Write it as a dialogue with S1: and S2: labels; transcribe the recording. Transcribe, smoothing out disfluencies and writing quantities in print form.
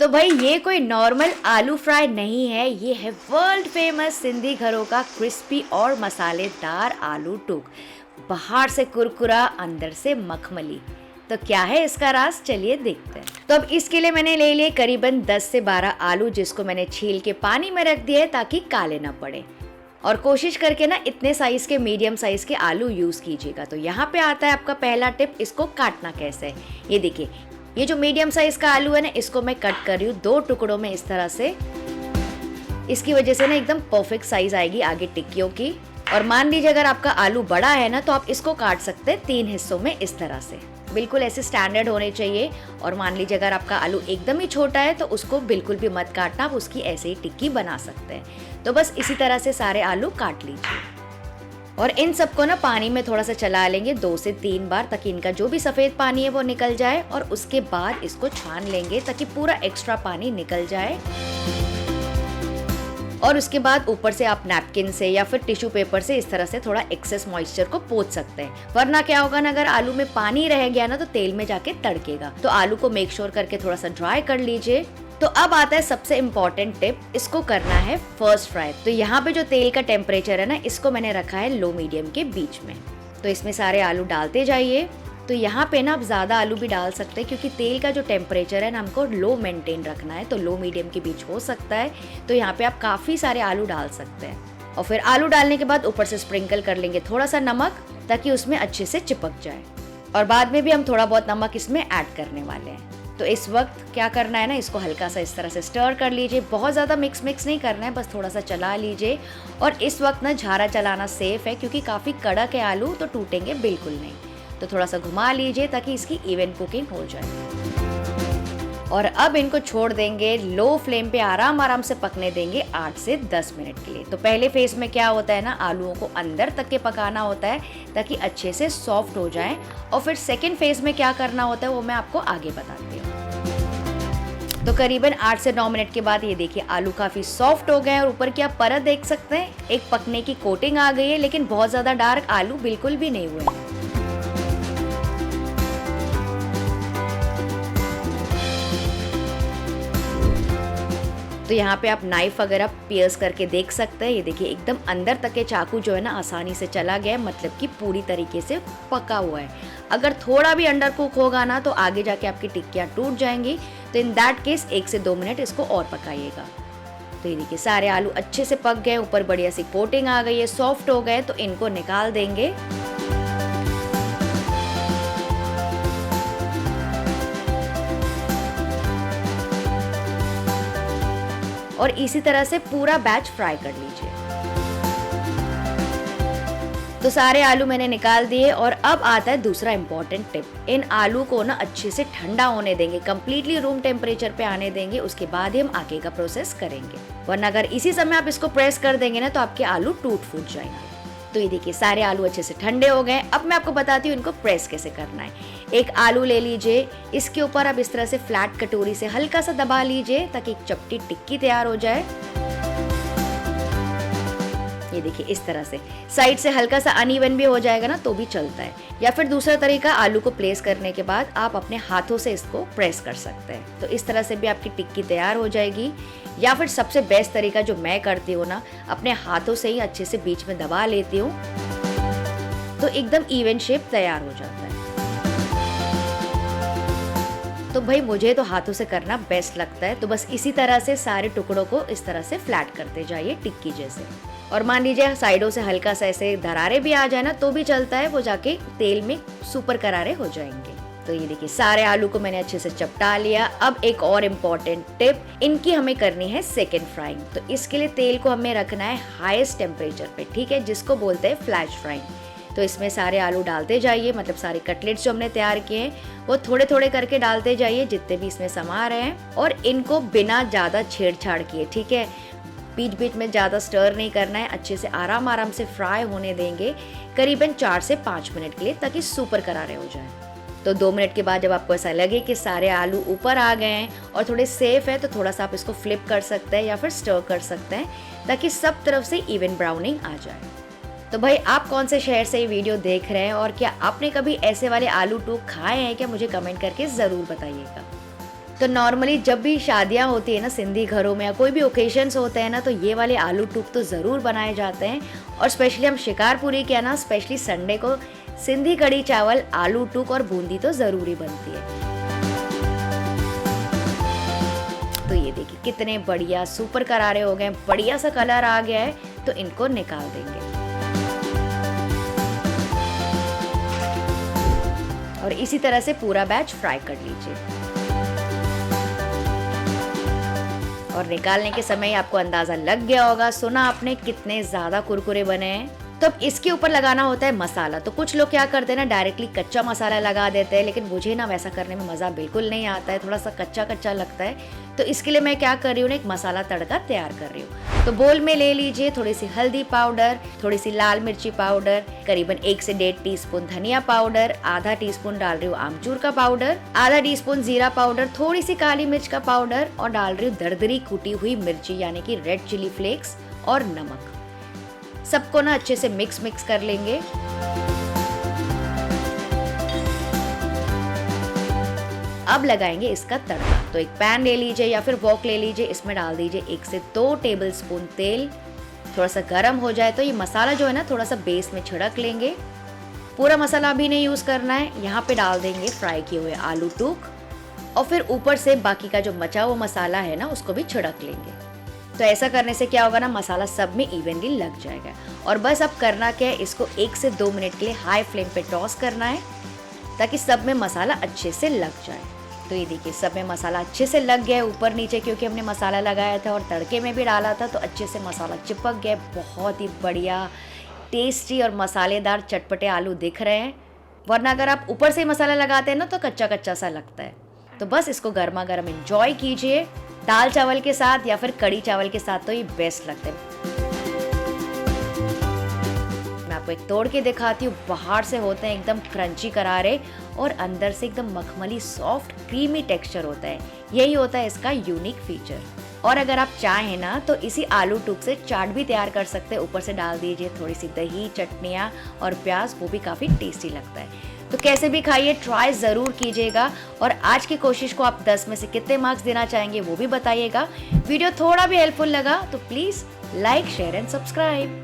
S1: तो भाई ये कोई नॉर्मल आलू फ्राई नहीं है, ये है वर्ल्ड फेमस सिंधी घरों का क्रिस्पी और मसालेदार आलू टूक। बाहर से कुरकुरा, अंदर से मखमली। तो क्या है इसका राज, चलिए देखते हैं। तो अब इसके लिए मैंने ले लिए करीबन 10 से 12 आलू, जिसको मैंने छील के पानी में रख दिया है ताकि काले ना पड़े। और कोशिश करके ना इतने साइज के, मीडियम साइज के आलू यूज कीजिएगा। तो यहाँ पे आता है आपका पहला टिप, इसको काटना कैसे है। ये देखिए, ये जो मीडियम साइज का आलू है ना, इसको मैं कट कर रही हूँ 2 टुकड़ों में इस तरह से। इसकी वजह से ना एकदम परफेक्ट साइज आएगी आगे टिक्कियों की। और मान लीजिए अगर आपका आलू बड़ा है ना, तो आप इसको काट सकते हैं 3 हिस्सों में इस तरह से। बिल्कुल ऐसे स्टैंडर्ड होने चाहिए। और मान लीजिए अगर आपका आलू एकदम ही छोटा है तो उसको बिल्कुल भी मत काटना, आप उसकी ऐसे ही टिक्की बना सकते हैं। तो बस इसी तरह से सारे आलू काट लीजिए। और इन सबको ना पानी में थोड़ा सा चला लेंगे 2 से 3 बार, ताकि इनका जो भी सफ़ेद पानी है वो निकल जाए। और उसके बाद इसको छान लेंगे ताकि पूरा एक्स्ट्रा पानी निकल जाए। और उसके बाद ऊपर से आप नैपकिन से या फिर टिश्यू पेपर से इस तरह से थोड़ा एक्सेस मॉइस्चर को पोंछ सकते हैं। वरना क्या होगा ना, अगर आलू में पानी रह गया ना तो तेल में जाके तड़केगा। तो आलू को मेक श्योर करके थोड़ा सा ड्राई कर लीजिए। तो अब आता है सबसे इम्पॉर्टेंट टिप, इसको करना है फर्स्ट फ्राई। तो यहाँ पे जो तेल का टेम्परेचर है ना, इसको मैंने रखा है लो मीडियम के बीच में। तो इसमें सारे आलू डालते जाइए। तो यहाँ पे ना आप ज़्यादा आलू भी डाल सकते हैं, क्योंकि तेल का जो टेम्परेचर है ना, हमको लो मेंटेन रखना है। तो लो मीडियम के बीच हो सकता है। तो यहाँ पे आप काफ़ी सारे आलू डाल सकते हैं। और फिर आलू डालने के बाद ऊपर से स्प्रिंकल कर लेंगे थोड़ा सा नमक, ताकि उसमें अच्छे से चिपक जाए। और बाद में भी हम थोड़ा बहुत नमक इसमें ऐड करने वाले हैं। तो इस वक्त क्या करना है ना, इसको हल्का सा इस तरह से स्टर कर लीजिए। बहुत ज़्यादा मिक्स नहीं करना है, बस थोड़ा सा चला लीजिए। और इस वक्त ना झारा चलाना सेफ है, क्योंकि काफ़ी कड़क है आलू, तो टूटेंगे बिल्कुल नहीं। तो थोड़ा सा घुमा लीजिए ताकि इसकी इवन कुकिंग हो जाए। और अब इनको छोड़ देंगे लो फ्लेम पे, आराम से पकने देंगे 8 से 10 मिनट के लिए। तो पहले फेज में क्या होता है ना, आलूओं को अंदर तक के पकाना होता है ताकि अच्छे से सॉफ्ट हो जाए। और फिर सेकेंड फेज में क्या करना होता है वो मैं आपको आगे बताती हूँ। तो करीबन 8 से 9 मिनट के बाद ये देखिए आलू काफ़ी सॉफ्ट हो गए। और ऊपर की आप परत देख सकते हैं, एक पकने की कोटिंग आ गई है, लेकिन बहुत ज़्यादा डार्क आलू बिल्कुल भी नहीं हुए। तो यहाँ पे आप नाइफ वगैरह पियर्स करके देख सकते हैं। ये देखिए एकदम अंदर तक के चाकू जो है ना आसानी से चला गया है, मतलब कि पूरी तरीके से पका हुआ है। अगर थोड़ा भी अंडर कुक होगा ना, तो आगे जाके आपकी टिक्कियाँ टूट जाएंगी। तो इन दैट केस 1 से 2 मिनट इसको और पकाइएगा। तो ये देखिए सारे आलू अच्छे से पक गए, ऊपर बढ़िया सी कोटिंग आ गई है, सॉफ्ट हो गए। तो इनको निकाल देंगे। और इसी तरह से पूरा बैच फ्राई कर लीजिए। तो सारे आलू मैंने निकाल दिए। और अब आता है दूसरा इंपॉर्टेंट टिप, इन आलू को ना अच्छे से ठंडा होने देंगे, कंप्लीटली रूम टेम्परेचर पे आने देंगे। उसके बाद ही हम आगे का प्रोसेस करेंगे। वरना अगर इसी समय आप इसको प्रेस कर देंगे ना, तो आपके आलू टूट फूट जाएंगे। तो ये देखिए सारे आलू अच्छे से ठंडे हो गए। अब मैं आपको बताती हूँ इनको प्रेस कैसे करना है। एक आलू ले लीजिए, इसके ऊपर आप इस तरह से फ्लैट कटोरी से हल्का सा दबा लीजिए ताकि एक चपटी टिक्की तैयार हो जाए। ये देखिए इस तरह से साइड से हल्का सा अनइवन भी हो जाएगा ना, तो भी चलता है। या फिर दूसरा तरीका, आलू को प्लेस करने के बाद आप अपने हाथों से इसको प्रेस कर सकते हैं। तो इस तरह से भी आपकी टिक्की तैयार हो जाएगी। या फिर सबसे बेस्ट तरीका जो मैं करती हूँ ना, अपने हाथों से ही अच्छे से बीच में दबा लेती हूँ, तो एकदम इवन शेप तैयार हो जाता है। तो भाई मुझे तो हाथों से करना बेस्ट लगता है। तो बस इसी तरह से सारे टुकड़ों को इस तरह से फ्लैट करते जाइए टिक्की जैसे। और मान लीजिए साइडों से हल्का सा ऐसे दरारे भी आ जाए ना, तो भी चलता है, वो जाके तेल में सुपर करारे हो जाएंगे। तो ये देखिए सारे आलू को मैंने अच्छे से चपटा लिया। अब एक और इम्पॉर्टेंट टिप, इनकी हमें करनी है सेकेंड फ्राइंग। तो इसके लिए तेल को हमें रखना है हाईएस्ट टेम्परेचर पे, ठीक है, जिसको बोलते हैं फ्लैश फ्राइंग। तो इसमें सारे आलू डालते जाइए, मतलब सारे कटलेट्स जो हमने तैयार किए हैं वो थोड़े थोड़े करके डालते जाइए, जितने भी इसमें समा रहे हैं। और इनको बिना ज़्यादा छेड़छाड़ किए, ठीक है, बीच बीच में ज़्यादा स्टर नहीं करना है। अच्छे से आराम से फ्राई होने देंगे करीबन 4 से 5 मिनट के लिए, ताकि सुपर करारे हो जाए। तो 2 मिनट के बाद जब आपको ऐसा लगे कि सारे आलू ऊपर आ गए हैं और थोड़े सेफ है, तो थोड़ा सा आप इसको फ्लिप कर सकते हैं या फिर स्टर कर सकते हैं, ताकि सब तरफ से इवन ब्राउनिंग आ जाए। तो भाई आप कौन से शहर से ये वीडियो देख रहे हैं, और क्या आपने कभी ऐसे वाले आलू टूक खाए हैं क्या, मुझे कमेंट करके ज़रूर बताइएगा। तो नॉर्मली जब भी शादियाँ होती है ना सिंधी घरों में या कोई भी ओकेजन्स होते हैं ना, तो ये वाले आलू टूक तो ज़रूर बनाए जाते हैं। और स्पेशली हम शिकारपुरी के ना स्पेशली संडे को सिंधी कढ़ी चावल, आलू टूक और बूंदी तो ज़रूरी बनती है। तो ये देखिए कितने बढ़िया सुपर करारे हो गए, बढ़िया सा कलर आ गया है, तो इनको निकाल देंगे। और इसी तरह से पूरा बैच फ्राई कर लीजिए। और निकालने के समय आपको अंदाजा लग गया होगा, सुना आपने कितने ज्यादा कुरकुरे बने हैं। तो अब इसके ऊपर लगाना होता है मसाला। तो कुछ लोग क्या करते हैं ना, डायरेक्टली कच्चा मसाला लगा देते हैं, लेकिन मुझे ना वैसा करने में मज़ा बिल्कुल नहीं आता है, थोड़ा सा कच्चा कच्चा लगता है। तो इसके लिए मैं क्या कर रही हूँ ना, एक मसाला तड़का तैयार कर रही हूँ। तो बोल में ले लीजिए थोड़ी सी हल्दी पाउडर, थोड़ी सी लाल मिर्ची पाउडर, करीबन 1 से 1.5 टीस्पून धनिया पाउडर, आधा टीस्पून डाल रही हूँ आमचूर का पाउडर, आधा टीस्पून जीरा पाउडर, थोड़ी सी काली मिर्च का पाउडर और डाल रही हूँ दरदरी कुटी हुई मिर्ची यानी कि रेड चिली फ्लेक्स और नमक। सबको ना अच्छे से मिक्स कर लेंगे। अब लगाएंगे इसका तड़का। तो एक पैन ले लीजिए या फिर वॉक ले लीजिए, इसमें डाल दीजिए 1 से 2 टेबलस्पून तेल। थोड़ा सा गर्म हो जाए तो ये मसाला जो है ना थोड़ा सा बेस में छिड़क लेंगे। पूरा मसाला अभी नहीं यूज करना है। यहाँ पे डाल देंगे फ्राई किए हुए आलू टूक और फिर ऊपर से बाकी का जो मचा हुआ मसाला है ना उसको भी छिड़क लेंगे। तो ऐसा करने से क्या होगा ना, मसाला सब में इवनली लग जाएगा। और बस अब करना क्या है, इसको 1 से 2 मिनट के लिए हाई फ्लेम पे टॉस करना है ताकि सब में मसाला अच्छे से लग जाए। तो ये देखिए सब में मसाला अच्छे से लग गया है ऊपर नीचे, क्योंकि हमने मसाला लगाया था और तड़के में भी डाला था, तो अच्छे से मसाला चिपक गया। बहुत ही बढ़िया टेस्टी और मसालेदार चटपटे आलू दिख रहे हैं। वरना अगर आप ऊपर से ही मसाला लगाते हैं ना तो कच्चा कच्चा सा लगता है। तो बस इसको गर्मा गर्म एंजॉय कीजिए, दाल चावल के साथ या फिर कड़ी चावल के साथ तो ये बेस्ट लगते हैं। मैं आपको एक तोड़ के दिखाती हूँ। बाहर से होते हैं एकदम क्रंची करारे और अंदर से एकदम मखमली सॉफ्ट क्रीमी टेक्सचर होता है। यही होता है इसका यूनिक फीचर। और अगर आप चाहें ना तो इसी आलू टूक से चाट भी तैयार कर सकते हैं। ऊपर से डाल दीजिए थोड़ी सी दही, चटनियाँ और प्याज, वो भी काफ़ी टेस्टी लगता है। तो कैसे भी खाइए, ट्राई ज़रूर कीजिएगा। और आज की कोशिश को आप 10 में से कितने मार्क्स देना चाहेंगे वो भी बताइएगा। वीडियो थोड़ा भी हेल्पफुल लगा तो please like, share and subscribe.